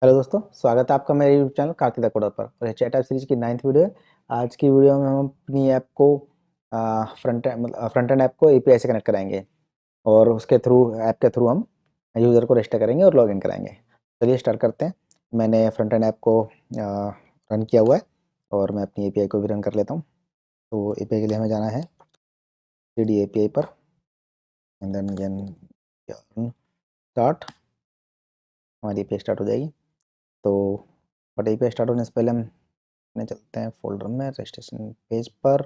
Hello दोस्तों, स्वागत है आपका मेरे YouTube channel Kartik the coder पर और चैट ऐप सीरीज की 9th वीडियो है। आज की वीडियो में हम अपनी ऐप को फ्रंट एंड ऐप को एपीआई से कनेक्ट कराएंगे और उसके थ्रू ऐप के थ्रू हम यूज़र को रजिस्टर करेंगे और लॉगिन कराएंगे। चलिए स्टार्ट करते हैं। मैंने फ्रंट एंड ऐप को रन किया हुआ है और मैं अपनी एपीआई को भी रन कर लेता हूँ। तो एपीआई के लिए हमें जाना है सी एपीआई पर एंड देन स्टार्ट। हमारी एपीआई स्टार्ट हो जाएगी। तो बट एपीआई स्टार्ट होने से पहले हम चलते हैं फोल्डर में रजिस्ट्रेशन पेज पर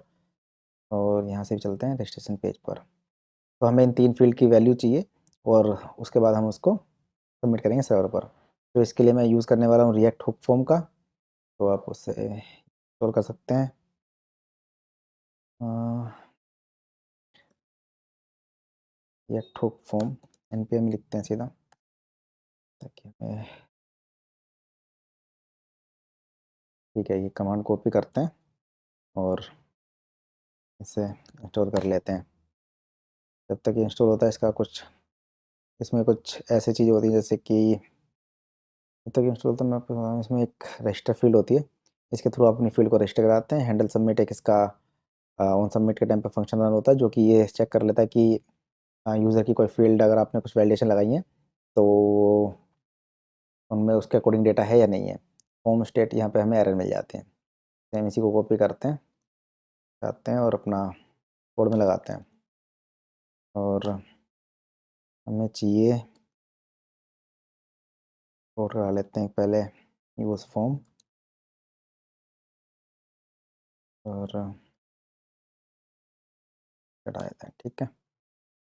और यहाँ से भी चलते हैं रजिस्ट्रेशन पेज पर। तो हमें इन 3 फील्ड की वैल्यू चाहिए और उसके बाद हम उसको सबमिट करेंगे सर्वर पर। तो इसके लिए मैं यूज़ करने वाला हूँ रिएक्ट हुक फॉर्म का। तो आप उससे इंस्टॉल कर सकते हैं। रिएक्ट हुक फॉर्म npm लिखते हैं सीधा ताकि हमें ठीक है। ये कमांड कॉपी करते हैं और इसे इंस्टॉल कर लेते हैं। जब तक ये इंस्टॉल होता है इसमें कुछ ऐसी चीज़ें होती हैं जैसे कि जब तक इंस्टॉल तो मैं आपको बता दूँ, इसमें एक रजिस्टर फील्ड होती है। इसके थ्रू आप अपनी फील्ड को रजिस्टर कराते हैं। हैंडल सबमिट एक इसका ऑन सबमिट के टाइम पे फंक्शन रन होता है जो कि ये चेक कर लेता है कि यूज़र की कोई फील्ड अगर आपने कुछ वैलिडेशन लगाई है तो उनमें उसके अकॉर्डिंग डेटा है या नहीं है। होम स्टेट यहाँ पे हमें एरर मिल जाते हैं। सेम इसी को कॉपी करते हैं, जाते हैं और अपना कोड में लगाते हैं और हमें चाहिए कोड लगा लेते हैं पहले यूज़ फॉर्म और हटा देते हैं। ठीक है,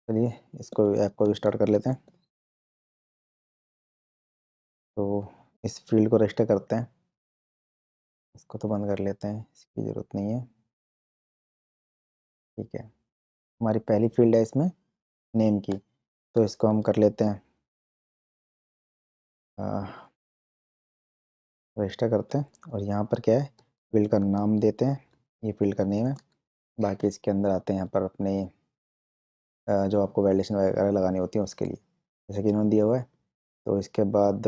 चलिए इसको ऐप को भी स्टार्ट कर लेते हैं। तो इस फील्ड को रजिस्टर करते हैं। इसको तो बंद कर लेते हैं, इसकी ज़रूरत नहीं है। ठीक है, हमारी पहली फील्ड है इसमें नेम की, तो इसको हम कर लेते हैं रजिस्टर करते हैं और यहाँ पर क्या है फील्ड का नाम देते हैं। ये फील्ड का नेम है। बाकी इसके अंदर आते हैं यहाँ पर अपने जो आपको वैलिडेशन वगैरह लगानी होती है उसके लिए, जैसे कि इन्होंने दिया हुआ है। तो इसके बाद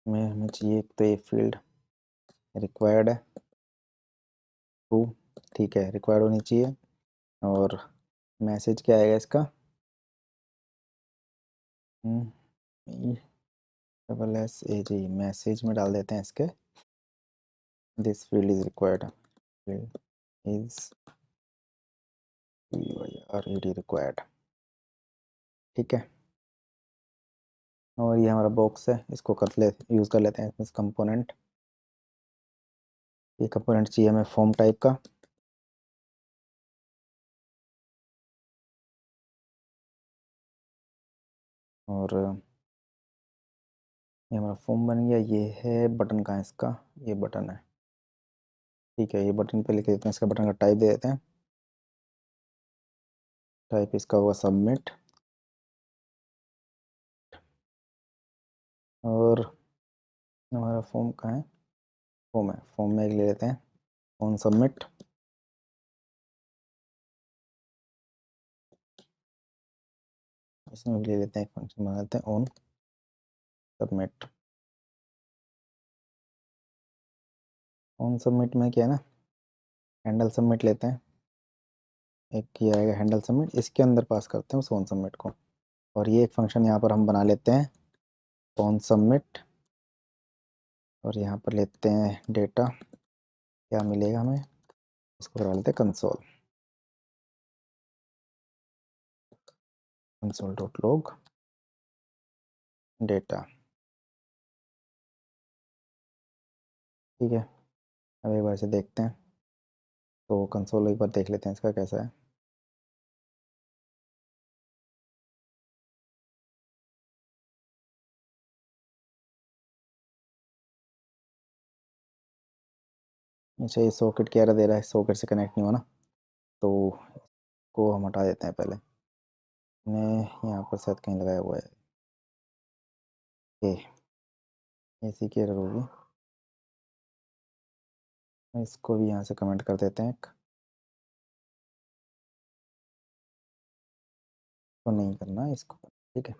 में हमें चाहिए तो ये फील्ड रिक्वायर्ड है टू। ठीक है, रिक्वायर्ड होनी चाहिए। और मैसेज क्या आएगा इसका, double S A G, message में डाल देते हैं इसके this field is required, field is already required. ठीक है, और ये हमारा बॉक्स है, इसको यूज़ कर लेते हैं इस कंपोनेंट। ये कंपोनेंट चाहिए हमें फॉर्म टाइप का। और ये हमारा फॉर्म बन गया। ये है बटन, कहाँ है इसका, ये बटन है। ठीक है, ये बटन पे लिख देते हैं, इसका बटन का टाइप दे देते हैं। टाइप इसका होगा सबमिट। और हमारा फॉर्म कहाँ है, फॉर्म है, फॉर्म में एक ले लेते हैं ऑन सबमिट। इसमें भी ले लेते हैं, एक फंक्शन बना लेते हैं ऑन सबमिट। ऑन सबमिट में क्या है ना, हैंडल सबमिट लेते हैं। एक ये आएगा हैंडल सबमिट, इसके अंदर पास करते हैं उस ऑन सबमिट को। और ये एक फंक्शन यहाँ पर हम बना लेते हैं ऑन सबमिट। और यहाँ पर लेते हैं डेटा, क्या मिलेगा हमें, इसको करा लेते हैं console, console dot log data. ठीक है, अब एक बार से देखते हैं। तो कंसोल एक बार देख लेते हैं इसका कैसा है। अच्छा, ये सॉकेट क्या दे रहा है, सॉकेट से कनेक्ट नहीं होना, तो को हम हटा देते हैं पहले। मैंने यहाँ पर शायद कहीं लगाया हुआ है इसी की एरर होगी। इसको भी यहाँ से कमेंट कर देते हैं। तो नहीं करना, इसको करना, ठीक है।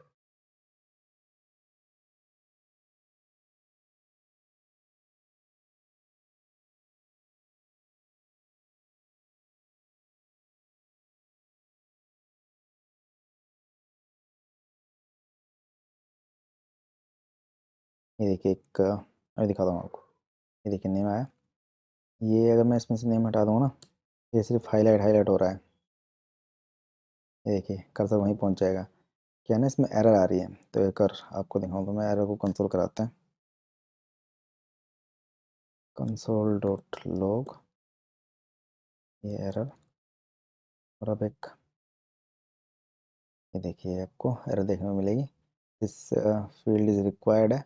ये देखिए एक अभी दिखाता हूँ आपको। ये देखिए नेम आया। ये अगर मैं इसमें से नेम हटा दूँ ना, ये सिर्फ हाईलाइट हाईलाइट हो रहा है। ये देखिए कर्सर वहीं पहुँच जाएगा। क्या है ना, इसमें एरर आ रही है, तो एक और आपको दिखाऊँ तो मैं एरर को कंसोल कराते हैं। कंसोल डॉट लॉग, ये एरर, और अब एक, ये देखिए आपको एरर देखने को मिलेगी। इस फील्ड इज रिक्वायर्ड है,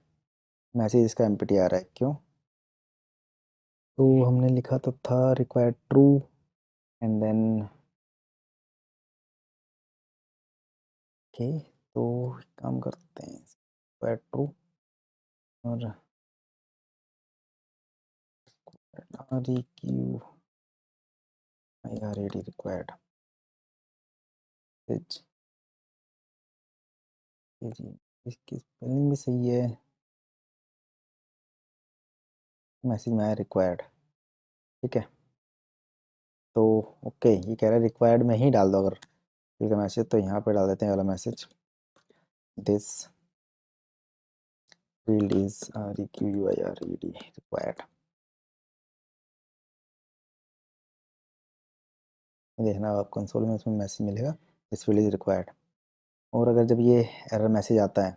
मैसेज इसका एम्प्टी आ रहा है, क्यों? तो हमने लिखा तो था required true, and then okay, तो काम करते हैं, रिक्वायर्ड ट्रू और REQ IRAD रिक्वायर्ड मैसेज। ये जी इसकी स्पेलिंग भी सही है, मैसेज में आया रिक्वायर्ड, ठीक है। तो ओके, ये कह रहा है रिक्वायर्ड में ही डाल दो अगर फिर का मैसेज, तो यहाँ पे डाल देते हैं वाला message, this field is REQUIRED required. देखना आप कंसोल में, उसमें मैसेज मिलेगा दिस फील्ड इज रिक्वायर्ड। और अगर जब ये एरर मैसेज आता है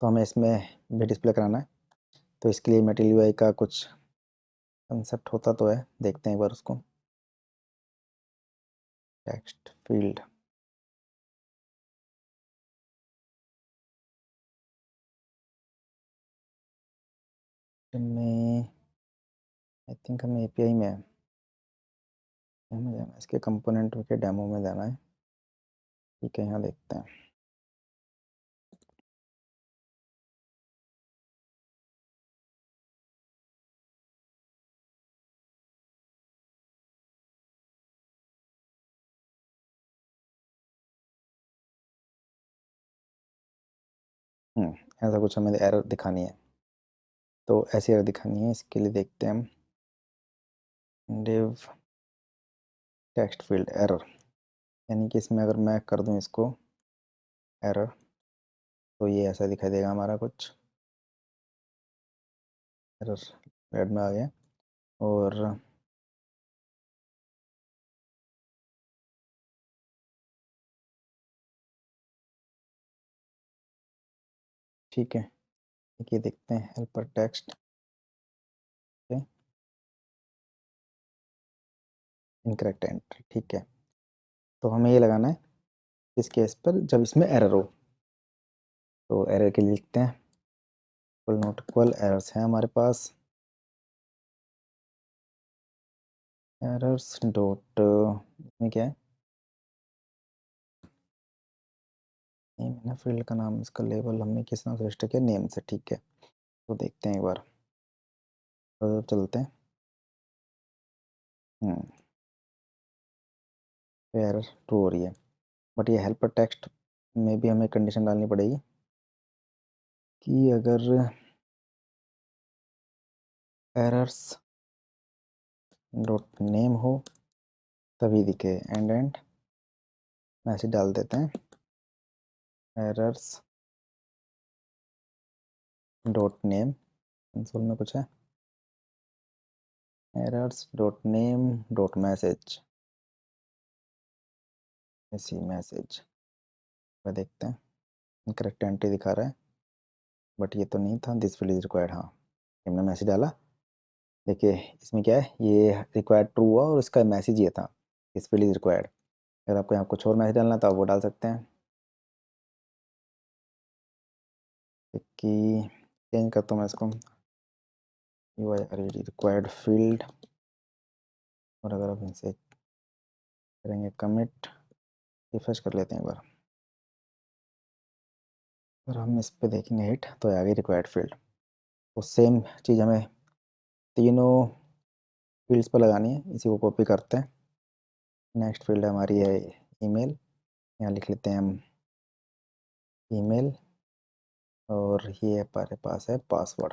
तो हमें इसमें भी डिस्प्ले कराना है, तो इसके लिए मटेरियल यूआई का कुछ कंसेप्ट होता तो है, देखते हैं एक बार उसको। टेक्स्ट फील्ड में आई थिंक हमें एपीआई में है, हमें जाना है इसके कंपोनेंट के डेमो में जाना है, ठीक है। यहाँ देखते हैं। ऐसा कुछ हमें एरर दिखानी है, तो ऐसी एरर दिखानी है, इसके लिए देखते हैं हम div टेक्स्ट फील्ड एरर, यानी कि इसमें अगर मैं कर दूं इसको एरर, तो ये ऐसा दिखाई देगा हमारा कुछ एरर रेड में आ गया। और ठीक है, ये देखते हैं हेल्पर टेक्स्ट इनकरेक्ट एंट्री, ठीक है। तो हमें ये लगाना है इस केस पर जब इसमें एरर हो, तो एरर के लिए लिखते हैं इक्वल नॉट इक्वल एरर्स हैं हमारे पास, एरर्स डॉट इसमें क्या है, नेम है ना फील्ड का नाम, इसका लेबल हमने किस नाम से रजिस्टर किया, नेम से, ठीक है। तो देखते हैं एक बार, तो चलते हैं। तो एरर ट्रू हो रही है, बट ये हेल्पर टेक्स्ट में भी हमें कंडीशन डालनी पड़ेगी कि अगर एरर्स डॉट नेम हो तभी दिखे, एंड मैसेज डाल देते हैं एरर्स डॉट नेम, कंसोल में कुछ है, errors dot name dot message, इसी मैसेज में देखते हैं इनकरेक्ट एंट्री दिखा रहा है, बट ये तो नहीं था, दिस फील्ड इज रिक्वायर्ड, हाँ हमने मैसेज डाला। देखिए इसमें क्या है, ये रिक्वायर्ड ट्रू हुआ और इसका मैसेज ये था दिस फील्ड इज रिक्वायर्ड। अगर आपको यहाँ कुछ और मैसेज डालना है तो आप वो डाल सकते हैं, कि चेंज करता हूँ मैं इसको रिक्वायर्ड फील्ड, और अगर आप इनसे करेंगे कमिट, रिफ्रेश कर लेते हैं एक बार, अगर हम इस पे देखेंगे हिट तो आ गई रिक्वायर्ड फील्ड। तो सेम चीज़ हमें तीनों फील्ड्स पर लगानी है, इसी को कॉपी करते हैं। नेक्स्ट फील्ड हमारी है ईमेल, यहाँ लिख लेते हैं हम ईमेल, और ये हमारे पास है पासवर्ड,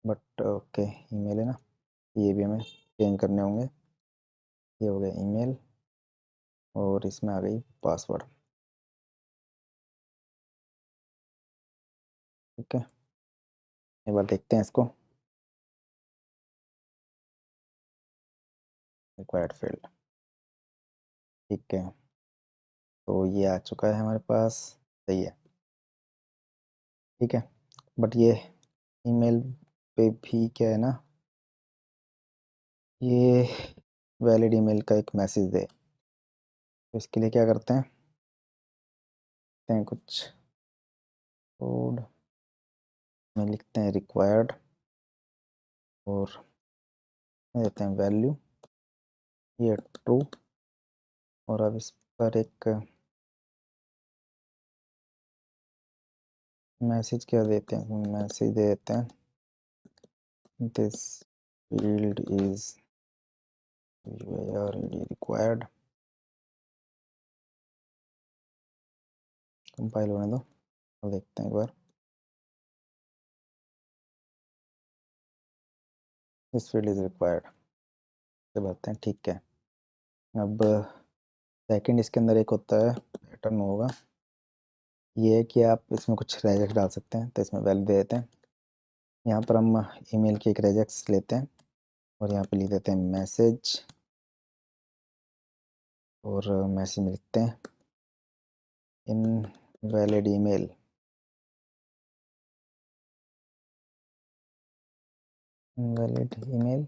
बट ओके ईमेल है ना, ये भी हमें चेंज करने होंगे। ये हो गया ईमेल और इसमें आ गई पासवर्ड। ठीक है, एक बार देखते हैं इसको। रिक्वायर्ड फील्ड, ठीक है, तो ये आ चुका है हमारे पास। सही है, ठीक है, बट ये ईमेल पे भी क्या है ना, ये वैलिड ईमेल का एक मैसेज दे। तो इसके लिए क्या करते हैं कुछ कोड में लिखते हैं रिक्वायर्ड और देते हैं वैल्यू ये ट्रू, और अब इस पर एक मैसेज क्या देते हैं, मैसेज दे देते हैं this field is already required। Compile होने दो और देखते हैं एक बार। दिस फील्ड इज रिक्वायर्ड से भरते हैं, ठीक है। अब सेकंड इसके अंदर एक होता है पैटर्न होगा, ये है कि आप इसमें कुछ रेजेक्ट डाल सकते हैं, तो इसमें वैल्यू दे देते हैं। यहाँ पर हम ईमेल की एक रेजेक्ट्स लेते हैं और यहाँ पे लिख देते हैं मैसेज, और मैसेज में लिखते हैं इन वैलिड ईमेल, इनवैलिड ईमेल।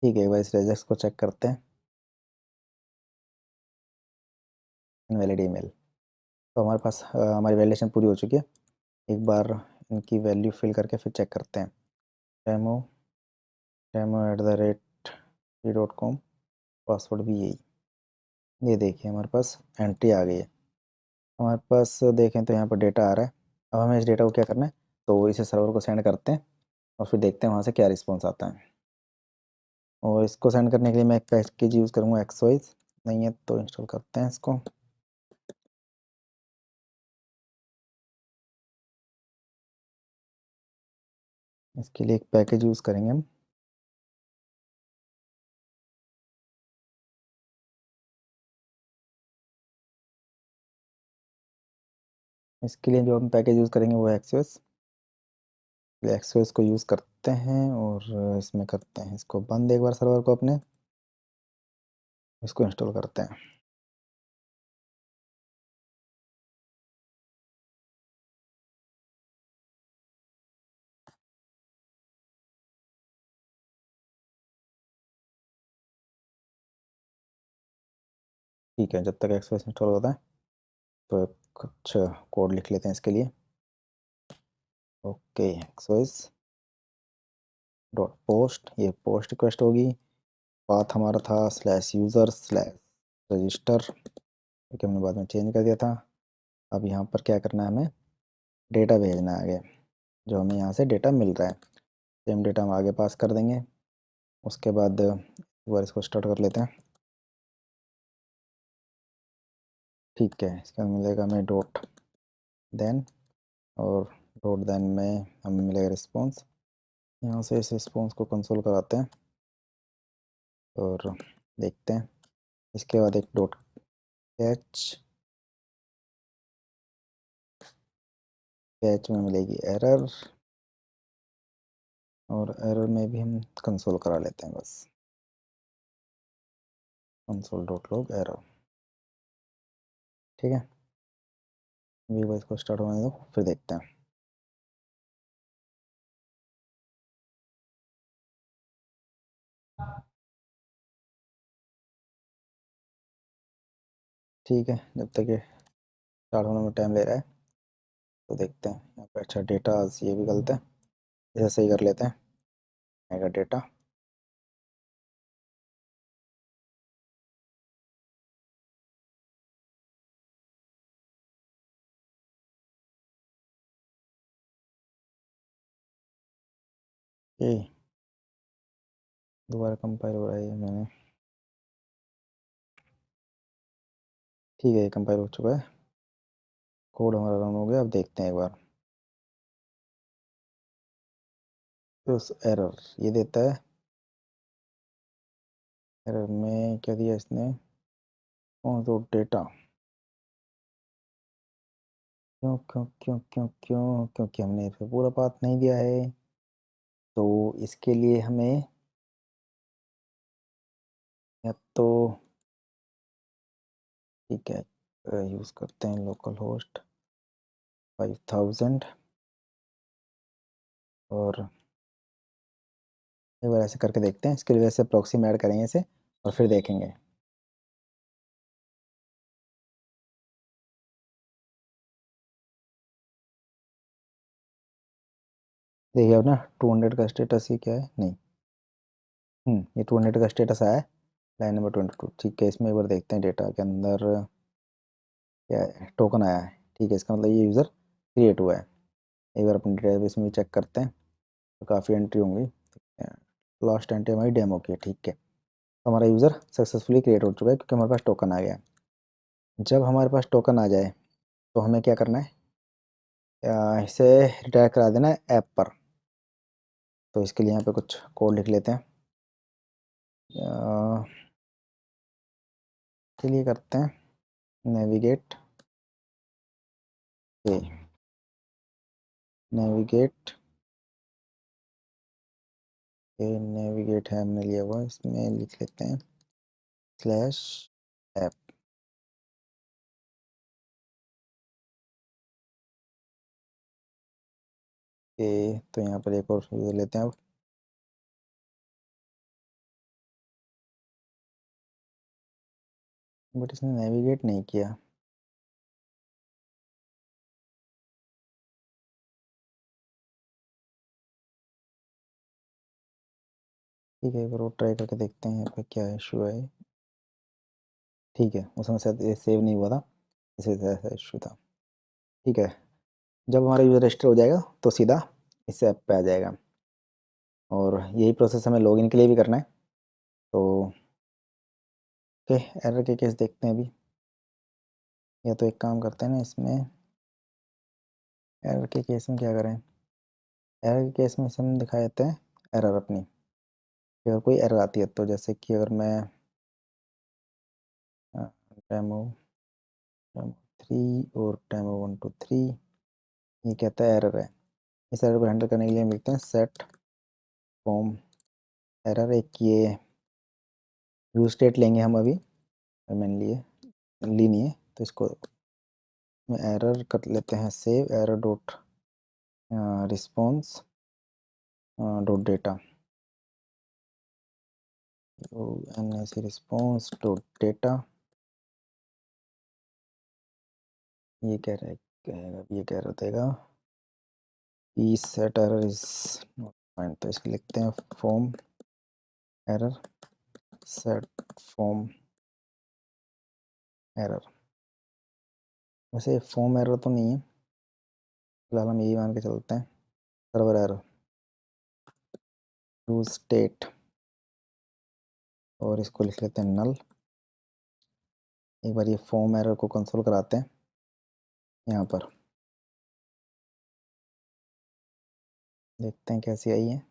ठीक है, एक बार इस रेजेक्ट्स को चेक करते हैं। इनवैलिड ईमेल, तो हमारे पास हमारी वैलिडेशन पूरी हो चुकी है। एक बार इनकी वैल्यू फिल करके फिर चेक करते हैं। डेमो डेमो@3.com, पासवर्ड भी यही। ये देखिए हमारे पास एंट्री आ गई है। हमारे पास देखें तो यहाँ पर डेटा आ रहा है। अब हमें इस डेटा को क्या करना है, तो इसे सर्वर को सेंड करते हैं और फिर देखते हैं वहाँ से क्या रिस्पॉन्स आता है। और इसको सेंड करने के लिए मैं एक पैकेज यूज़ करूँगा एक्सवाइज, नहीं है तो इंस्टॉल करते हैं इसको। इसके लिए एक पैकेज यूज़ करेंगे हम। इसके लिए जो हम पैकेज यूज़ करेंगे वो है एक्सवाइज। एक्सवाइज को यूज़ करते हैं और इसमें करते हैं इसको बंद एक बार सर्वर को अपने, इसको इंस्टॉल करते हैं। ठीक है, जब तक एक्सवाइज इंस्टॉल होता है तो कुछ कोड लिख लेते हैं इसके लिए। ओके, एक्सवाइज डॉट पोस्ट, ये पोस्ट रिक्वेस्ट होगी। पाथ हमारा था /user/register, क्योंकि हमने बाद में चेंज कर दिया था। अब यहाँ पर क्या करना है, हमें डेटा भेजना है आगे, जो हमें यहाँ से डेटा मिल रहा है। सेम डेटा हम आगे पास कर देंगे। उसके बाद एक बार इसको स्टार्ट कर लेते हैं। ठीक है, इसका मिलेगा हमें डॉट देन, और डॉट देन में हमें मिलेगा रिस्पॉन्स। यहाँ से इस रिस्पॉन्स को कंसोल कराते हैं और देखते हैं। इसके बाद एक डॉट कैच, कैच में मिलेगी एरर, और एरर में भी हम कंसोल करा लेते हैं बस, कंसोल डॉट लॉग एरर। ठीक है, अभी बस इसको स्टार्ट होने दो फिर देखते हैं। ठीक है, जब तक ये स्टार्ट होने में टाइम ले रहा है तो देखते हैं। यहाँ पे अच्छा डेटा ये भी गलत है, इसे सही कर लेते हैं। आएगा डेटा, ये दोबारा कंपाइल हो रहा है ये मैंने। ठीक है, ये कंपाइल हो चुका है, कोड हमारा रन हो गया। अब देखते हैं एक बार। तो एरर ये देता है, एरर में क्या दिया इसने, कौन तो डेटा, क्यों क्यों क्यों क्यों क्यों, क्योंकि हमने इस पे पूरा पाथ नहीं दिया है। तो इसके लिए हमें या तो ठीक है, यूज़ करते हैं लोकल होस्ट 5000 और एक बार ऐसे करके देखते हैं। इसके लिए वैसे प्रॉक्सी में ऐड करेंगे इसे और फिर देखेंगे। देखिए अब ना 200 का स्टेटस ही क्या है, नहीं, ये 200 का स्टेटस आया है, लाइन नंबर 22। ठीक है, इसमें एक बार देखते हैं डेटा के अंदर क्या है, टोकन आया है। ठीक है, इसका मतलब ये यूज़र क्रिएट हुआ है। एक बार अपने डेटाबेस में भी चेक करते हैं, तो काफ़ी एंट्री होंगी। लास्ट एंट्री हमारी डेमो की है। ठीक है, तो हमारा यूज़र सक्सेसफुली क्रिएट हो चुका है क्योंकि हमारे पास टोकन आ गया है। जब हमारे पास टोकन आ जाए तो हमें क्या करना है, इसे रिडायरेक्ट करा देना है ऐप पर। तो इसके लिए यहाँ पे कुछ कोड लिख लेते हैं। चलिए करते हैं नेविगेट, ए नेविगेट, ए नेविगेट है हमने लिया हुआ, इसमें लिख लेते हैं स्लैश ऐप। ए तो यहाँ पर एक और यूज़र लेते हैं अब। बट इसने नेविगेट नहीं किया। ठीक है, एक बार और ट्राई करके देखते हैं यहाँ पे क्या इशू है। ठीक है, उसमें शायद ये सेव नहीं हुआ था, इसे ऐसा इशू था। ठीक है, जब हमारा यूज़र रजिस्टर हो जाएगा तो सीधा इस ऐप पे आ जाएगा और यही प्रोसेस हमें लॉगिन के लिए भी करना है। तो ओके, एरर के केस देखते हैं अभी। या तो एक काम करते हैं ना, इसमें एरर के केस में क्या करें, एरर के केस में इसे हम दिखा देते हैं एरर अपनी। अगर कोई एरर आती है तो जैसे कि अगर मैं डेमो डेमो 3 और डेमो 1 2 3, ये कहता है एरर है। इस एरर को हैंडल करने के लिए हम लिखते हैं सेट फॉर्म एरर। एक ये यूज स्टेट लेंगे हम अभी, मैंने ली नहीं है, तो इसको में एरर कर लेते हैं save error dot response dot data, N S response dot data. ये कह रहा है, कहेगा ये कह रहा देगा e set error is not find, तो इसको लिखते हैं form error set form error. वैसे फॉर्म एरर तो नहीं है, फिलहाल हम यही मान के चलते हैं सर्वर एरर यूज स्टेट, और इसको लिख लेते हैं नल। एक बार ये फॉर्म एरर को कंसोल कराते हैं यहाँ पर, देखते हैं कैसी आई है।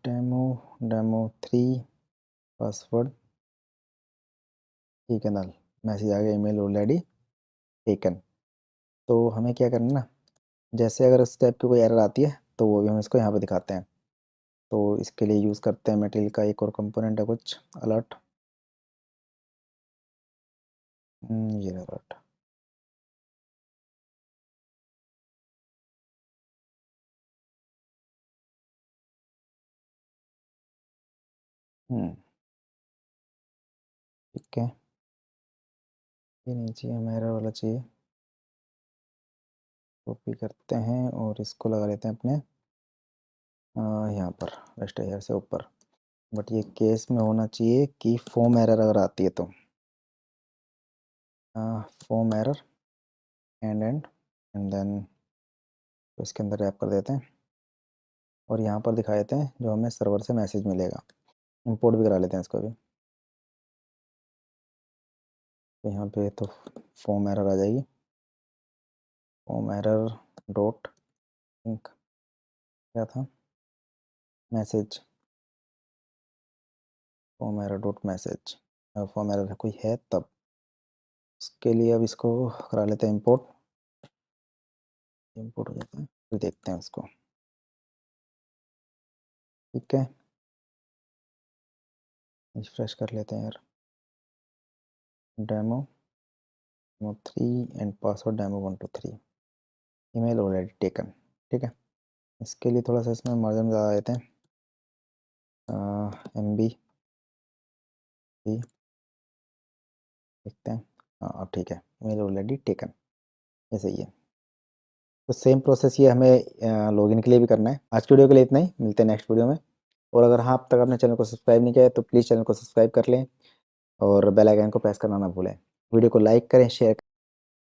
डेमो डेमो 3 पासवर्ड, ठीक है नल, मैसेज आ गया ईमेल ऑलरेडी टेकन। तो हमें क्या करना है ना, जैसे अगर इस टाइप की कोई एरर आती है तो वो भी हम इसको यहाँ पे दिखाते हैं। तो इसके लिए यूज़ करते हैं मटेरियल का एक और कंपोनेंट है कुछ अलर्ट, ये अलर्ट। ठीक है, ये नहीं चाहिए हमें, एरर वाला चाहिए। कॉपी करते हैं और इसको लगा लेते हैं अपने यहाँ पर रेस्ट एरिया से ऊपर। बट ये केस में होना चाहिए कि फॉर्म एरर अगर आती है तो फॉर्म एरर एंड देन तो इसके अंदर रैप कर देते हैं और यहाँ पर दिखा देते हैं जो हमें सर्वर से मैसेज मिलेगा। इंपोर्ट भी करा लेते हैं इसको भी। तो यहाँ पे तो फॉर्म एरर आ जाएगी, फॉर्म एरर डॉट क्या था, message, form error dot message. Form error कोई है तब, उसके लिए अब इसको करा लेते हैं इंपोर्ट, इंपोर्ट हो जाता है, फिर देखते हैं उसको। ठीक है, रिफ्रेश कर लेते हैं यार। Demo 3 and password demo 1 2 3, email already taken. ठीक है, इसके लिए थोड़ा सा इसमें मार्जिन ज़्यादा देते हैं, MB देखते हैं। हाँ अब ठीक है, ईमेल ऑलरेडी टेकन, ये सही है। तो सेम प्रोसेस ये हमें लॉगिन के लिए भी करना है। आज की वीडियो के लिए इतना ही, मिलते हैं नेक्स्ट वीडियो में। और अगर हाँ अब तक आपने चैनल को सब्सक्राइब नहीं किया है तो प्लीज़ चैनल को सब्सक्राइब कर लें और बेल आइकन को प्रेस करना ना भूलें। वीडियो को लाइक करें, शेयर